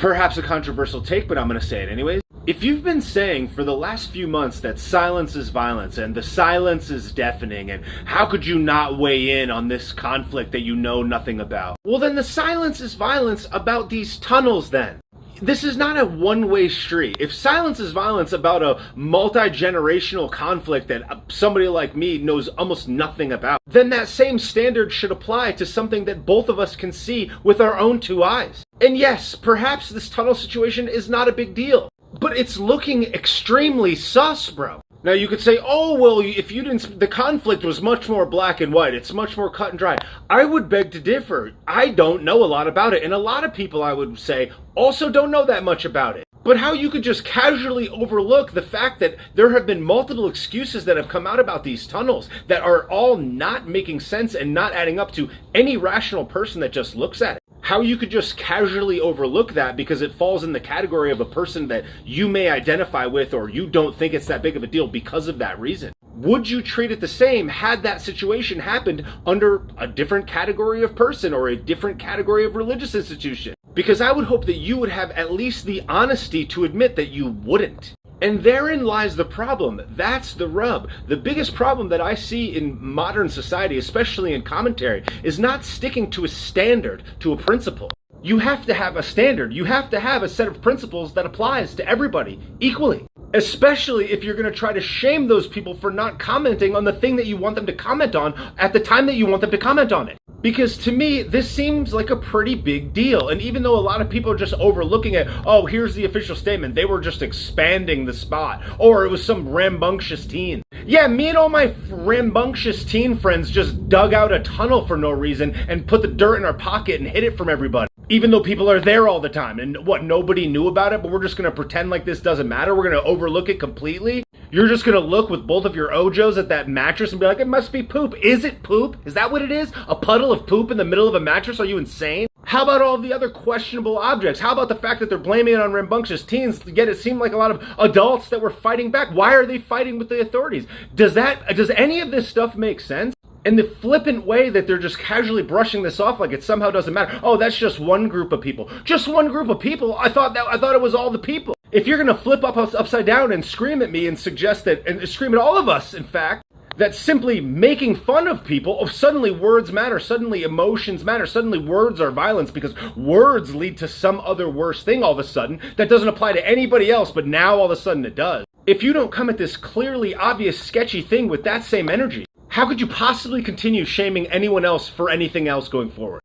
Perhaps a controversial take, but I'm going to say it anyways. If you've been saying for the last few months that silence is violence and the silence is deafening and how could you not weigh in on this conflict that you know nothing about? Well, then the silence is violence about these tunnels then. This is not a one-way street. If silence is violence about a multi-generational conflict that somebody like me knows almost nothing about, then that same standard should apply to something that both of us can see with our own two eyes. And yes, perhaps this tunnel situation is not a big deal, but it's looking extremely sus, bro. Now you could say, oh, well, if you didn't, the conflict was much more black and white. It's much more cut and dry. I would beg to differ. I don't know a lot about it. And a lot of people, I would say, also don't know that much about it. But how you could just casually overlook the fact that there have been multiple excuses that have come out about these tunnels that are all not making sense and not adding up to any rational person that just looks at it. How you could just casually overlook that because it falls in the category of a person that you may identify with or you don't think it's that big of a deal because of that reason. Would you treat it the same had that situation happened under a different category of person or a different category of religious institution? Because I would hope that you would have at least the honesty to admit that you wouldn't. And therein lies the problem. That's the rub. The biggest problem that I see in modern society, especially in commentary, is not sticking to a standard, to a principle. You have to have a standard. You have to have a set of principles that applies to everybody equally. Especially if you're going to try to shame those people for not commenting on the thing that you want them to comment on at the time that you want them to comment on it. Because to me, this seems like a pretty big deal. And even though a lot of people are just overlooking it, oh, here's the official statement. They were just expanding the spot. Or it was some rambunctious teen. Yeah, me and all my rambunctious teen friends just dug out a tunnel for no reason and put the dirt in our pocket and hid it from everybody. Even though people are there all the time. And what, nobody knew about it, but we're just going to pretend like this doesn't matter? We're going to overlook it completely? You're just going to look with both of your ojos at that mattress and be like, it must be poop. Is it poop? Is that what it is? A puddle of poop in the middle of a mattress? Are you insane? How about all the other questionable objects? How about the fact that they're blaming it on rambunctious teens? Yet it seemed like a lot of adults that were fighting back. Why are they fighting with the authorities? Does any of this stuff make sense? And the flippant way that they're just casually brushing this off like it somehow doesn't matter. Oh, that's just one group of people. Just one group of people? I thought it was all the people. If you're going to flip upside down and scream at me and suggest that, and scream at all of us, in fact, that simply making fun of people, oh, suddenly words matter, suddenly emotions matter, suddenly words are violence because words lead to some other worse thing all of a sudden that doesn't apply to anybody else, but now all of a sudden it does. If you don't come at this clearly obvious, sketchy thing with that same energy, how could you possibly continue shaming anyone else for anything else going forward?